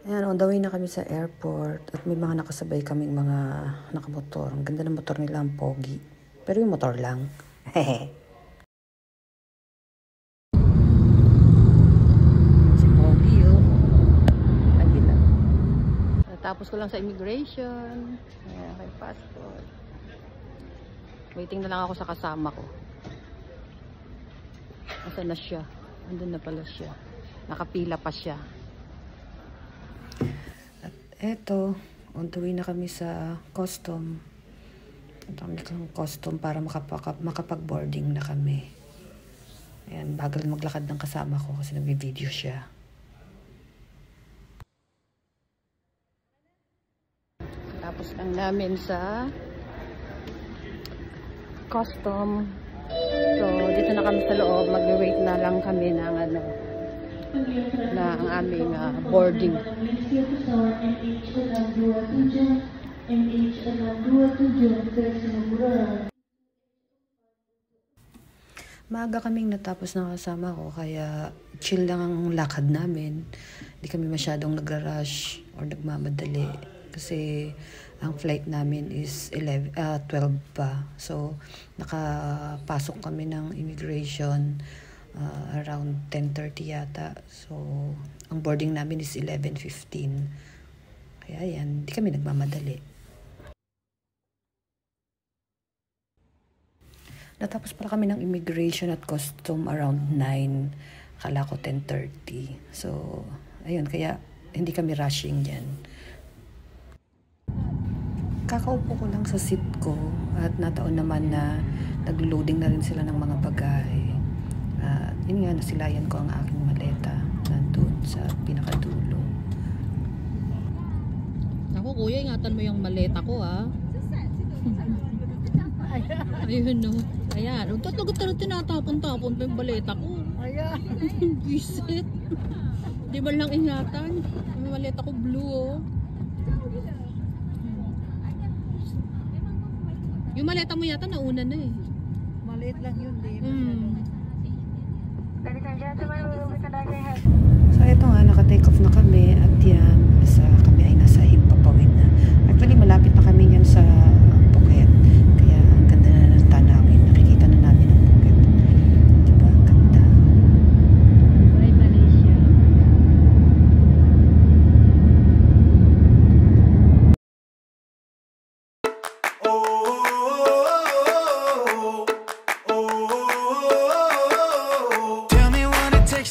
Ayan, on the way na kami sa airport at may mga nakasabay kaming mga nakamotor. Ang ganda ng motor nila, ang pogi. Pero yung motor lang. Hehe. Si Pogi, oh. Lagi lang. Natapos ko lang sa immigration. Ayan, kay passport. Waiting na lang ako sa kasama ko. Asan na siya? Andun na pala siya. Nakapila pa siya. At eto, on the way na kami sa custom. Ang dami kang custom para makapag-boarding na kami. Ayan, bagal maglakad ng kasama ko kasi nag-video siya. Tapos lang namin sa custom. So, dito na kami sa loob. Mag-wait na lang kami ng na ang aming boarding. Maaga kaming natapos ng kasama ko, kaya chill lang ang lakad namin. Hindi kami masyadong nag-rush or nagmamadali kasi ang flight namin is 12 pa. So, nakapasok kami ng immigration around 10:30 yata. So, ang boarding namin is 11:15. Kaya yan, hindi kami nagmamadali. Natapos pala kami ng immigration at custom around 9. Akala ko 10:30. So, ayun, kaya hindi kami rushing dyan. Kakaupo ko lang sa seat ko at nataon naman na nag-loading na rin sila ng mga bagahe. Yun nga, nasilayan ko ang aking maleta nandun sa pinakadulo. Ako kuya, ingatan mo yung maleta ko ha. Ayun no. Ayan. Talaga tinatapon-tapon pa yung maleta ko. Ayan. Bisit. Di ba lang ingatan? Yung maleta ko blue oh. Yung maleta mo yata nauna na eh. Maliit lang yun, di ba? So ito nga, naka-take off na kami at yan, kami ay nasa Himpapawid na. Actually, malapit na kami yan sa Phuket. Kaya ang ganda na ng tanawin. Nakikita na namin ang Phuket. Diba? Ang ganda. Ay, Malaysia.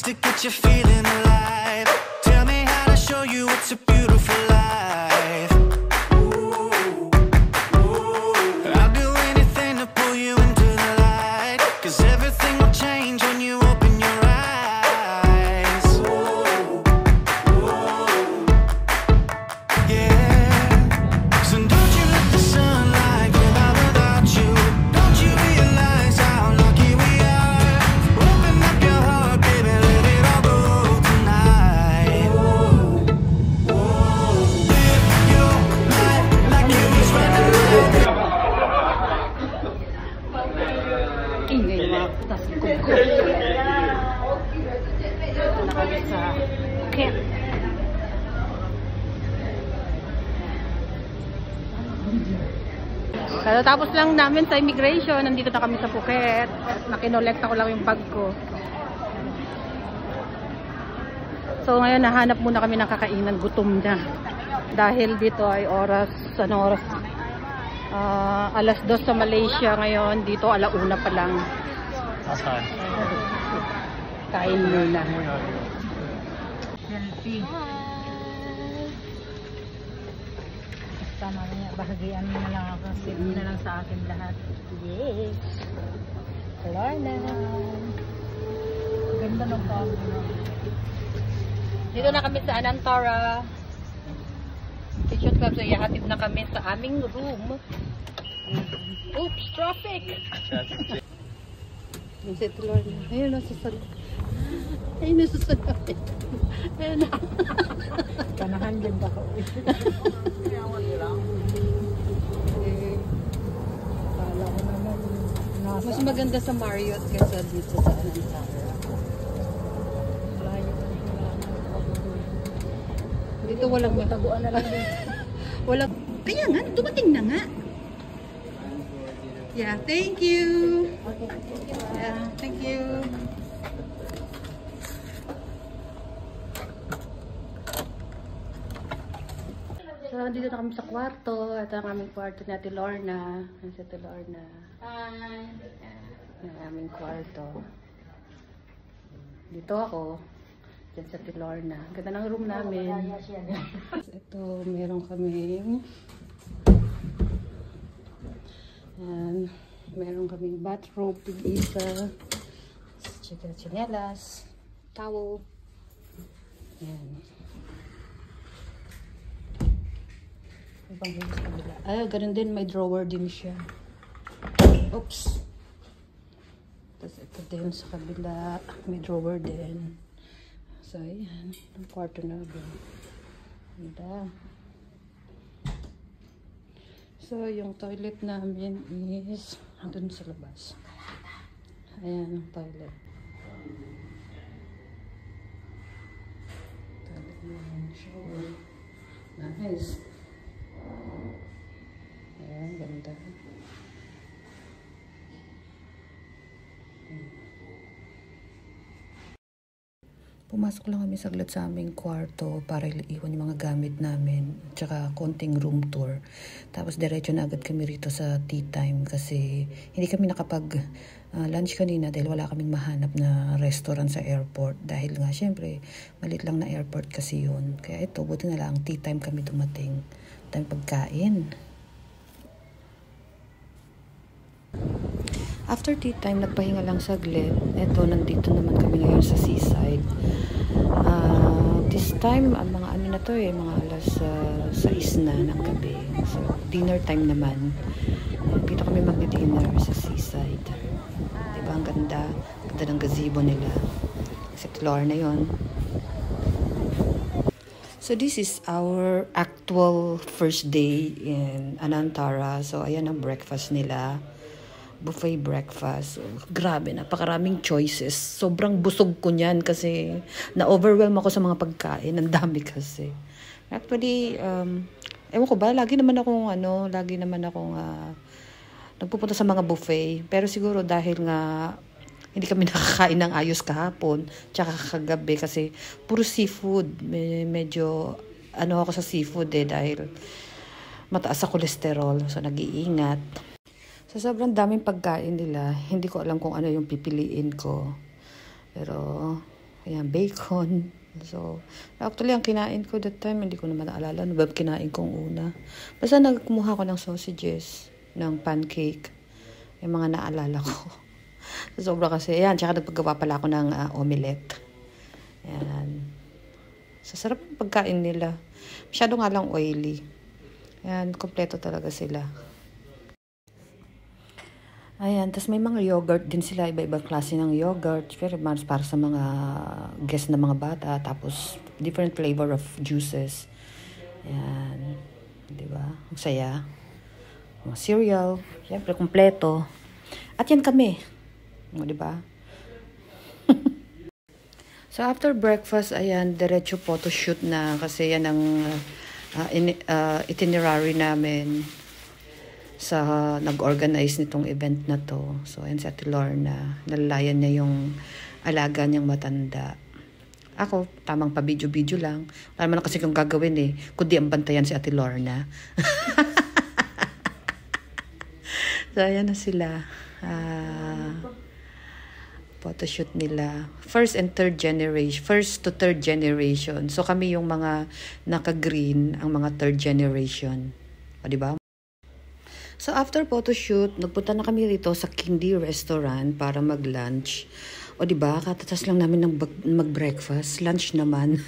To get you feeling alive. Tell me how to show you it's a beautiful life. I'll do anything to pull you into the light, 'cause everything will change when you open your eyes. Yeah. So don't you let the sunlight get out without you. Don't you realize how lucky we are? Open up your heart, baby. Ingay mga putas ng kuko. Ito na kami sa Phuket. Tapos lang namin sa immigration, nandito na kami sa Phuket. Nakinolekta ko lang yung bag ko. So ngayon nahanap muna kami ng kakainan, gutom na. Dahil dito ay oras, alas 2 sa Malaysia ngayon, dito alauna pa lang. Kain muna. Selfie. Basta mamaya, bahagian mo na lang ako. Save na lang sa akin lahat. Yes. Lorna. Ganda ng camera. Dito na kami sa Anantara. T-shirt club, so ihatid na kami sa aming room. Oops, traffic! Nasa ito, Lorna. Ayun, nasa salon. Ayun, nasa salon. Ayun na. Kanahan din ba ko? Kala ko naman nasa... Mas maganda sa Marriott kaysa dito sa Anantara. Layo. Dito walang mataguan na lang din. Walang, kaya nga, dumating na nga. Yeah, thank you. Yeah, thank you. So, dito na kami sa kwarto. Ito ang aming kwarto ni Ate Lorna. Ang si Ate Lorna. Hi. Ang aming kwarto. Dito ako. Diyan sa Ate Lorna. Ganda ng room namin. Ito, meron kami. Yan. Meron kaming bathrobe, tig-isa. Chinelas. Towel. Yan. Ay, ganun din. May drawer din siya. Oops. Tapos ito din sa kabila. May drawer din. So, ayan. Ang kwarto na ba. Ganda. So, yung toilet namin is doon sa labas. Ayan ang toilet. Toilet namin. Shower. Nice. Ayan, ganda. Pumasok lang kami saglit sa aming kwarto para iwan yung mga gamit namin. Tsaka konting room tour. Tapos diretso na agad kami rito sa tea time kasi hindi kami nakapag lunch kanina dahil wala kaming mahanap na restaurant sa airport. Dahil nga syempre malit lang na airport kasi yun. Kaya ito, buti na lang tea time kami dumating. Tayong pagkain. After tea time, nagpahinga lang saglit. Eto, nandito naman kami ngayon sa seaside. This time, ang mga ano na to mga alas 6 na ng gabi. So, dinner time naman. Dito kami mag-dinner sa seaside. Diba, ang ganda. Ganda ng gazebo nila. Sa floor na yon. So, this is our actual first day in Anantara. So, ayan ang breakfast nila. Buffet breakfast. So, grabe, napakaraming choices. Sobrang busog ko niyan kasi na-overwhelm ako sa mga pagkain. Ang dami kasi. Actually, ewan ko ba, lagi naman akong nagpupunta sa mga buffet. Pero siguro dahil nga hindi kami nakakain ng ayos kahapon, tsaka kagabi kasi puro seafood. Medyo ako sa seafood dahil mataas sa cholesterol. So, nag-iingat. So, sobrang daming pagkain nila. Hindi ko alam kung ano yung pipiliin ko. Pero, ayan, bacon. So, actually, ang kinain ko that time, hindi ko naman naalala. Ano ba kinain kong una? Basta nagkumuha ko ng sausages, ng pancake. Yung mga naalala ko. So, sobra kasi. Ayan, tsaka nagpagawa pala ako ng omelette. Ayan. So, sarap yung pagkain nila. Masyado nga lang oily. Ayan, kompleto talaga sila. Ayan, tapos may mga yogurt din sila, iba-ibang klase ng yogurt. Pero para sa mga guest na mga bata. Tapos, different flavor of juices. Ayan. Diba? Ang saya. Mga cereal. Siyempre, kompleto. At yan kami. Diba? So, after breakfast, ayan, diretso photoshoot na. Kasi yan ang itinerary namin sa nag-organize nitong event na to. So, ayan si Ate Lorna. Nalalayan niya yung alaga niyang matanda. Ako, tamang pa-video-video lang. Wala naman kasi kung gagawin kundi ang bantayan si Ate Lorna. So, ayan na sila. Photoshoot nila. First to third generation. So, kami yung mga naka-green, ang mga third generation. O, diba? So, after photoshoot, nagpunta na kami rito sa King D Restaurant para mag-lunch. O, diba? Katatas lang namin ng mag-breakfast. Lunch naman.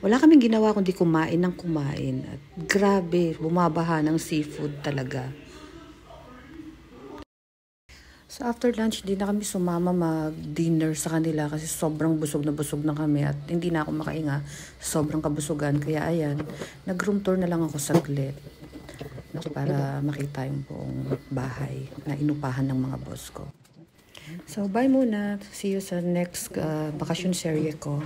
Wala kaming ginawa kundi kumain ng kumain. At grabe, bumabaha ng seafood talaga. So, after lunch, di na kami sumama mag-dinner sa kanila kasi sobrang busog na kami at hindi na ako makainga. Sobrang kabusugan. Kaya, ayan, nag-room tour na lang ako saglit. Para makita yung buong bahay na inupahan ng mga boss ko. So, bye muna. See you sa next vacation serie ko.